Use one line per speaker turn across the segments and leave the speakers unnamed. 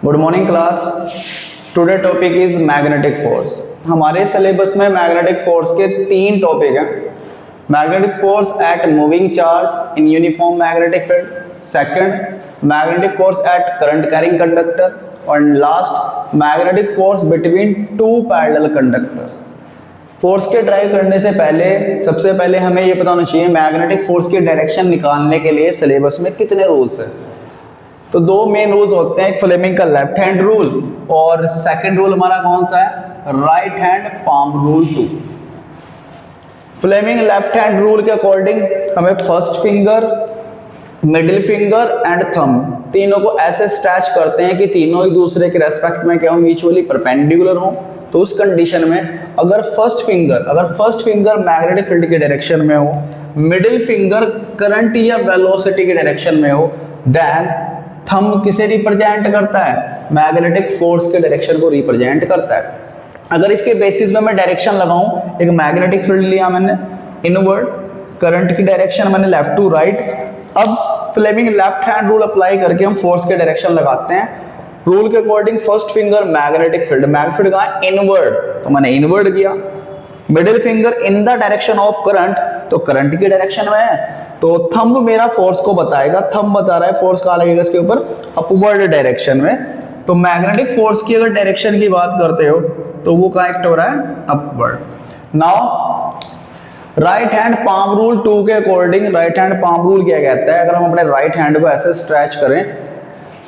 Good morning class. Today topic is magnetic force. हमारे syllabus में magnetic force के 3 topic हैं। Magnetic force at moving charge in uniform magnetic field, second magnetic force at current carrying conductor, और last magnetic force between two parallel conductors. Force के drive करने से पहले सबसे पहले हमें ये पता होना चाहिए मैग्नेटिक फोर्स की डायरेक्शन निकालने के लिए सिलेबस में कितने रूल्स हैं। तो 2 मेन रूल्स होते हैं, एक फ्लेमिंग का लेफ्ट हैंड रूल और सेकंड रूल हमारा कौन सा है, right hand palm rule 2। Fleming left hand rule के अकॉर्डिंग हमें first finger, middle finger and thumb तीनों को ऐसे स्ट्रेच करते हैं कि तीनों एक दूसरे के रेस्पेक्ट में क्या हो, म्यूचुअली परपेंडिकुलर हो। तो उस कंडीशन में अगर फर्स्ट फिंगर मैग्नेटिक फील्ड के डायरेक्शन में हो, मिडिल फिंगर करंट या वेलोसिटी के डायरेक्शन में हो, देन थंब किसे रिप्रेजेंट करता है, मैग्नेटिक फोर्स के डायरेक्शन को रिप्रेजेंट करता है। अगर इसके बेसिस में मैं डायरेक्शन लगाऊं, एक मैग्नेटिक फील्ड लिया मैंने इनवर्ड, करंट की डायरेक्शन मैंने लेफ्ट टू राइट। अब Fleming left hand rule apply करके हम फोर्स के डायरेक्शन लगाते हैं। रूल के according first finger magnetic field कहा इनवर्ड, तो मैंने इनवर्ड किया। Middle finger in the direction of current, तो करंट की डायरेक्शन में है, तो थंब मेरा फोर्स को बताएगा। थंब बता रहा है फोर्स कहाँ लगेगा इसके ऊपर, अपवर्ड डायरेक्शन में। तो मैग्नेटिक फोर्स की अगर डायरेक्शन की बात करते हो तो वो कहाँ एक्ट हो रहा है, upward. Now right hand palm rule 2 के according right hand palm rule क्या कहता है, अगर हम अपने राइट हैंड को ऐसे स्ट्रेच करें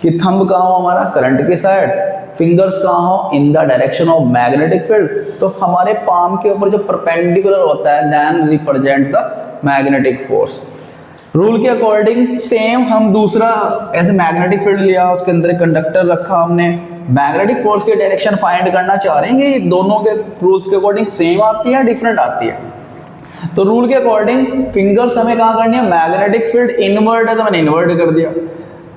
कि थंब कहाँ हो हमारा करंट की साइड, फिंगर्स कहाँ हो in the direction of magnetic field, तो हमारे पाम के ऊपर जो परपेंडिकुलर होता है then represent the magnetic force. Rule के अकॉर्डिंग सेम हम दूसरा ऐसे मैग्नेटिक फील्ड लिया, उसके अंदर एक कंडक्टर रखा, हमने मैग्नेटिक फोर्स की डायरेक्शन फाइंड करना चाह रहे हैं कि दोनों के रूल्स के अकॉर्डिंग सेम आती है डिफरेंट आती है। तो रूल के अकॉर्डिंग फिंगर्स हमें कहाँ करनी है, मैग्नेटिक फील्ड इनवर्ड है तो मैंने इनवर्ड कर दिया,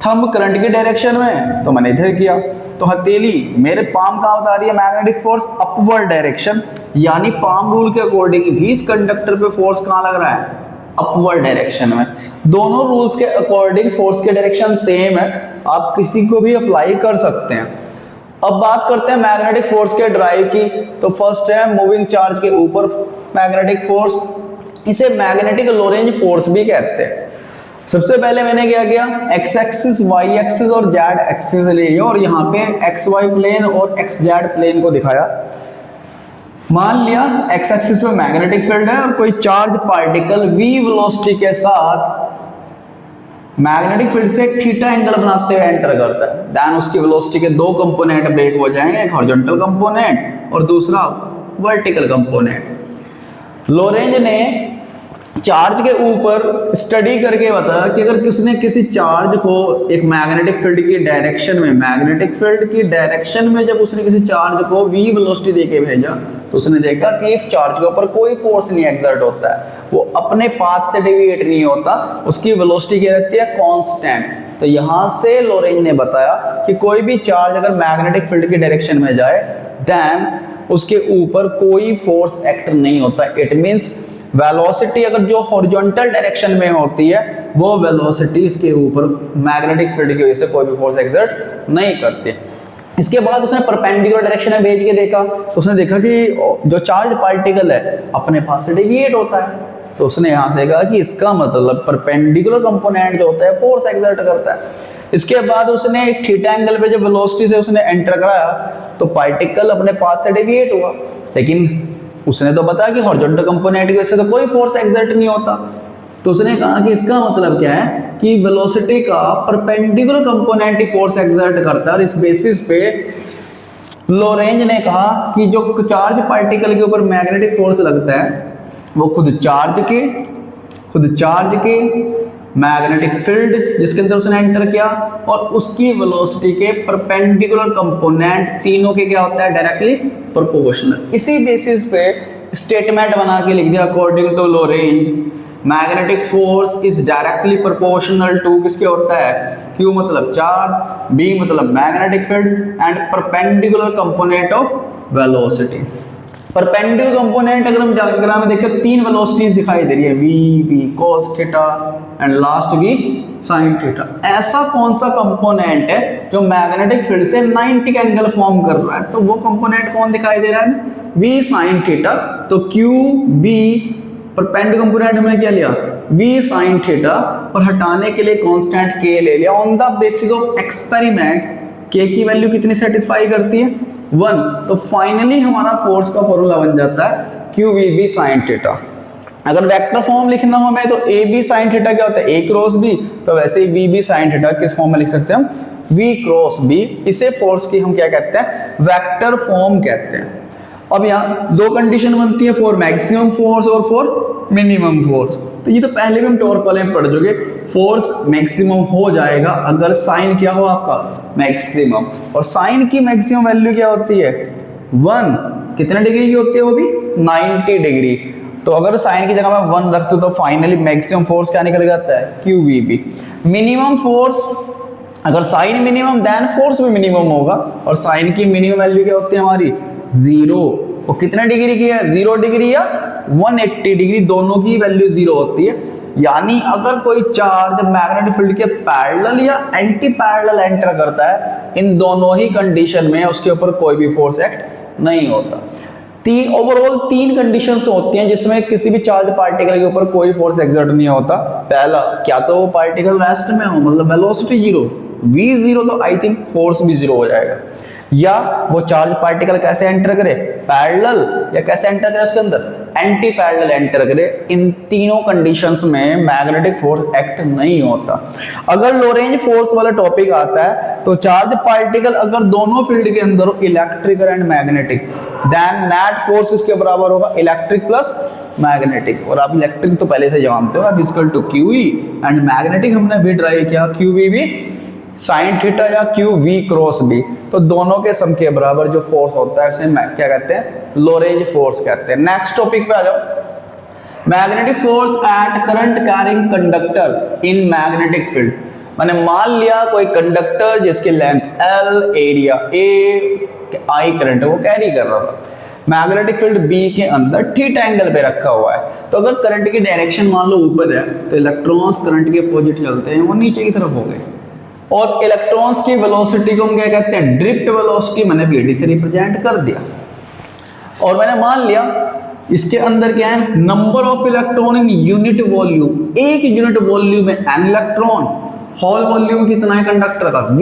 थंब करंट की डायरेक्शन में तो मैंने इधर किया। तो हथेली मेरे पाम कहाँ बता रही है, मैग्नेटिक फोर्स अपवर्ड डायरेक्शन, यानी पाम रूल के अकॉर्डिंग भी इस कंडक्टर पे फोर्स कहाँ लग रहा है, अपवर्ड डायरेक्शन में। दोनों रूल्स के अकॉर्डिंग फोर्स के डायरेक्शन सेम है, आप किसी को भी अप्लाई कर सकते हैं। अब बात करते हैं मैग्नेटिक फोर्स के ड्राइव की। तो फर्स्ट है मूविंग चार्ज के ऊपर मैग्नेटिक फोर्स, इसे मैग्नेटिक लोरेंज फोर्स भी कहते हैं। सबसे पहले मैंने क्या किया, एक्स एक्सिस, वाई एक्सिस और जेड एक्सिस ले लिया और यहाँ पे एक्स वाई प्लेन और एक्स जेड प्लेन को दिखाया। मान लिया एक्स एक्सिस में मैग्नेटिक फील्ड है और कोई चार्ज पार्टिकल v वेलोसिटी के साथ मैग्नेटिक फील्ड से थीटा एंगल बनाते हुए एंटर करता है, देन उसकी वेलोसिटी के 2 कंपोनेंट ब्रेक हो जाएंगे, एक हॉरिजॉन्टल कंपोनेंट और दूसरा वर्टिकल कंपोनेंट। लोरेंज ने चार्ज के ऊपर स्टडी करके बताया कि अगर किसने किसी चार्ज को एक मैग्नेटिक फील्ड की डायरेक्शन में जब उसने किसी चार्ज को v वेलोसिटी देके भेजा तो उसने देखा कि इस चार्ज के ऊपर कोई फोर्स नहीं एक्सर्ट होता है, वो अपने पाथ से डेविएट नहीं होता, उसकी वेलोसिटी क्या रहती है, कांस्टेंट। तो यहां से लोरेंज ने बताया कि कोई भी चार्ज अगर मैग्नेटिक फील्ड की डायरेक्शन में जाए देन उसके ऊपर कोई फोर्स एक्ट नहीं होता। इट मींस वेलोसिटी अगर जो हॉरिजॉन्टल डायरेक्शन में होती है वो वेलोसिटी इसके ऊपर मैग्नेटिक फील्ड की वजह से कोई भी फोर्स एक्सर्ट नहीं करती। इसके बाद उसने परपेंडिकुलर डायरेक्शन में भेज के देखा तो उसने देखा कि जो चार्ज पार्टिकल है अपने पास से डेविएट होता है, तो उसने यहाँ से कहा कि इसका मतलब परपेंडिकुलर कंपोनेंट जो होता है फोर्स एक्सर्ट करता है। इसके बाद उसने एक थीटा एंगल पे जब वेलोसिटी से उसने एंटर कराया तो पार्टिकल अपने पास से डेविएट हुआ, लेकिन उसने तो बताया कि हॉरिजॉन्टल कंपोनेंट की वजह से तो कोई फोर्स एक्सर्ट नहीं होता। तो उसने कहा कि इसका मतलब क्या है कि वेलोसिटी का परपेंडिकुलर कंपोनेंट ही फोर्स एक्सर्ट करता है। और इस बेसिस पे लोरेंज ने कहा कि जो चार्ज पार्टिकल के ऊपर मैग्नेटिक फोर्स लगता है वो खुद चार्ज के मैग्नेटिक फील्ड जिसके अंदर उसने एंटर किया और उसकी वेलोसिटी के परपेंडिकुलर कंपोनेंट तीनों के क्या होता है, डायरेक्टली प्रोपोर्शनल। इसी बेसिस पे स्टेटमेंट बना के लिख दिया, according to Lorentz magnetic force is directly proportional to किसके होता है, Q मतलब चार्ज, B मतलब magnetic field and perpendicular component of velocity. Perpendicular component अगर हम डायग्राम में देखें 3 वेलोसिटीज दिखाई दे रही है, v cos theta and last भी साइन थीटा। ऐसा कौन सा कंपोनेंट है जो मैग्नेटिक फील्ड से 90 का एंगल फॉर्म कर रहा है? तो वो कंपोनेंट कौन दिखाई दे रहा है? v sine theta. तो q b परपेंडिकुलर कंपोनेंट हमने क्या लिया? v साइन थीटा, और हटाने के लिए कांस्टेंट k ले लिया। On the basis of experiment k की वैल्यू कितनी सेटिस्फाई करती है? 1। तो फाइनली हमारा फोर्स का फॉर्मूला बन जाता है q v b sine theta. अगर वेक्टर फॉर्म लिखना हो हमें तो ए बी साइन थीटा क्या होता है? A cross B. तो वैसे ही वी बी साइन थीटा किस फॉर्म में लिख सकते हैं हम? V cross B. इसे फोर्स की हम क्या कहते हैं? वेक्टर फॉर्म कहते हैं। अब यहाँ दो कंडीशन बनती है फॉर मैक्सिमम फोर्स और फॉर मिनिमम फोर्स। तो ये तो पहले भी हम टॉर्क वाले में पढ़ चुके। फोर्स मैक्सिमम हो जाएगा अगर साइन क्या हो आपका? मैक्सिमम। और साइन की मैक्सिमम वैल्यू क्या होती है? 1। कितने डिग्री की होती है वो भी? 90 डिग्री। तो अगर साइन की जगह मैं 1 रख दूं तो फाइनली मैक्सिमम फोर्स क्या निकल जाता है? QVB। मिनिमम फोर्स, अगर साइन मिनिमम देन फोर्स भी मिनिमम होगा। और साइन की मिनिमम वैल्यू क्या होती है हमारी? 0। और कितने डिग्री की है? 0 डिग्री या 180 डिग्री, दोनों की वैल्यू 0 होती है। यानी अगर कोई चार्ज मैग्नेटिक फील्ड के पैरेलल या एंटी पैरेलल एंटर करता है, इन दोनों ही कंडीशन में उसके ऊपर कोई भी फोर्स एक्ट नहीं होता। ओवरऑल 3 कंडीशंस होती हैं जिसमें किसी भी चार्ज पार्टिकल के ऊपर कोई फोर्स एक्सर्ट नहीं होता। पहला, क्या तो वो पार्टिकल रेस्ट में हो, मतलब वेलोसिटी 0, v 0, तो आई थिंक फोर्स भी 0 हो जाएगा। या वो चार्ज पार्टिकल कैसे एंटर करे? पैरेलल, या कैसे एंटर करे उसके अंदर? एंटी पैरेलल एंटर करे। इन तीनों कंडीशंस में मैग्नेटिक फोर्स एक्ट नहीं होता। अगर लोरेंज फोर्स वाला टॉपिक आता है तो चार्ज पार्टिकल अगर दोनों फील्ड के अंदर हो, electrical and magnetic, then net force किसके बराबर होगा? Electric plus magnetic. और आप इलेक्ट्रिक तो पहले से जानते हो, equal to QE, and magnetic हमने भी ट्राई किया QVB साइन थीटा या QV क्रॉस B। तो दोनों के सम के बराबर जो फोर्स होता है उसे क्या कहते हैं? लोरेंज फोर्स कहते हैं। नेक्स्ट टॉपिक पे आ जाओ। Magnetic force at current carrying conductor in magnetic field. मैंने मान लिया कोई कंडक्टर जिसकी length L, area A, I current है वो कैरी कर रहा था, मैग्नेटिक फील्ड B के अंदर थीटा एंगल पे रखा हुआ है। तो अगर करंट की डायरेक्शन मान लो ऊपर है तो इलेक्ट्रॉन्स करंट के अपोजिट चलते हैं, वो नीचे की तरफ हो गए। और इलेक्ट्रॉन्स की वेलोसिटी को हम क्या कहते हैं? Drift velocity. मैंने BD से रिप्रेजेंट कर दिया। और मैंने मान लिया इसके अंदर क्या है? Number of electron in unit volume. एक यूनिट वॉल्यूम में n इलेक्ट्रॉन। होल वॉल्यूम कितना है कंडक्टर का? V।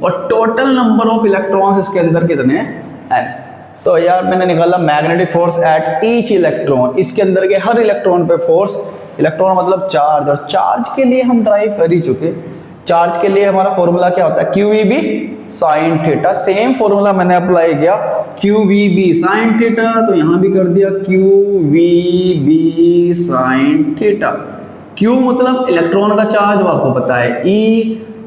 और टोटल नंबर ऑफ इलेक्ट्रॉन्स इसके अंदर कितने हैं? n। तो यार मैंने निकाला magnetic force at each electron. इसके अंदर के हर इलेक्ट्रॉन पे फोर्स, इलेक्ट्रॉन मतलब चार्ज, और चार्ज के लिए हम ड्राइव कर ही चुके। चार्ज के लिए हमारा फॉर्मूला क्या होता है? QVB sine theta. Same formula मैंने अप्लाई किया QVB साइन थीटा, तो यहां भी कर दिया QVB साइन थीटा। Q मतलब इलेक्ट्रॉन का चार्ज, वो आपको पता है E।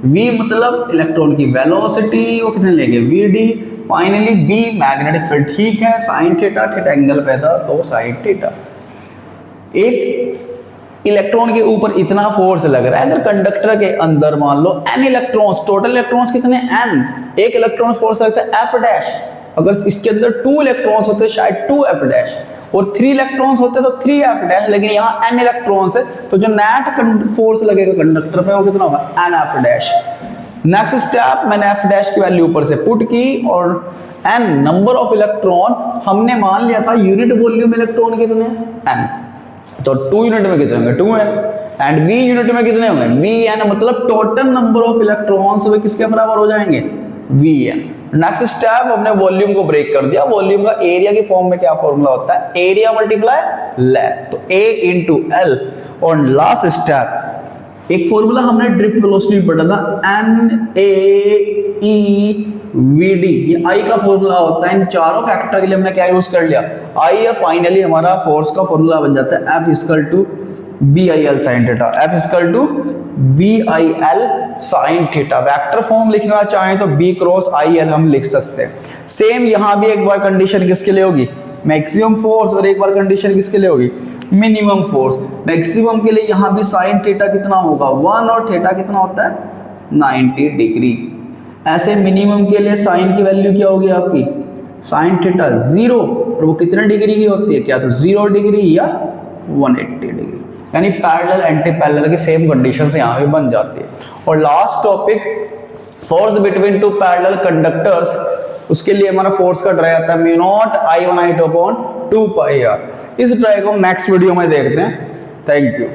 V मतलब इलेक्ट्रॉन की वेलोसिटी, वो कितने लेंगे? VD। Finally B magnetic field. ठीक है, साइन थीटा, थीटा एंगल पैदा, तो साइन थीटा। एक इलेक्ट्रॉन के ऊपर इतना फोर्स लग रहा है, अगर कंडक्टर के अंदर मान लो n इलेक्ट्रॉन्स, टोटल इलेक्ट्रॉन्स कितने? n। एक इलेक्ट्रॉन फोर्स लगता है F डैश। अगर इसके अंदर 2 इलेक्ट्रॉन्स होते शायद 2F डैश, और 3 इलेक्ट्रॉन्स होते तो 3F डैश, लेकिन यहाँ n इलेक्ट्रॉन्स है तो जो नेट फोर्स लगेगा कंडक्टर पे वो कितना होगा? NF dash. नेक्स्ट स्टेप, मैंने F डैश की वैल्यू ऊपर से पुट की, और n नंबर ऑफ इलेक्ट्रॉन हमने मान लिया था यूनिट वॉल्यूम इलेक्ट्रॉन कितने? n। तो 2 यूनिट में कितने होंगे? 2n। एंड V यूनिट में कितने होंगे? Vn। मतलब टोटल नंबर ऑफ इलेक्ट्रॉन्स वे किसके बराबर हो जाएंगे? Vn। नेक्स्ट स्टेप, हमने वॉल्यूम को ब्रेक कर दिया। वॉल्यूम का एरिया की फॉर्म में क्या फॉर्मूला होता है? एरिया मल्टीप्लाई लेंथ, तो A इंटू L। और लास्ट स्टेप, एक फॉर्मूला हमने ड्रिफ्ट वेलोसिटी पढ़ा था, NAEVD। ये I का फॉर्मूला होता है। इन चारों फैक्टर के लिए हमने क्या यूज कर लिया? I। और फाइनली हमारा फोर्स का फॉर्मूला बन जाता है F equal to BIL sine theta. F equal to BIL sine theta. Vector form लिखना चाहें तो B क्रॉस IL हम लिख सकते हैं। सेम यहां भी एक बार कंडीशन किसके लिए होगी? Maximum force. और एक बार कंडीशन किसके लिए होगी? Minimum force. मैक्सिमम के लिए यहां भी साइन थीटा कितना होगा? 1, और थीटा कितना होता है? 90 डिग्री। ऐसे मिनिमम के लिए साइन की वैल्यू क्या होगी आपकी? साइन थीटा 0, और वो कितने डिग्री की होती है? क्या तो 0 डिग्री या 180 डिग्री। यानी पैरेलल एंटी पैरेलल की सेम कंडीशंस यहाँ पे बन जाती है। और last topic force between two parallel conductors, उसके लिए हमारा फोर्स का ड्राई आता है म्यू नॉट I1I2 अपॉन 2 पाई r। इस ड्राई को नेक्स्ट वीडियो में देखते हैं। Thank you.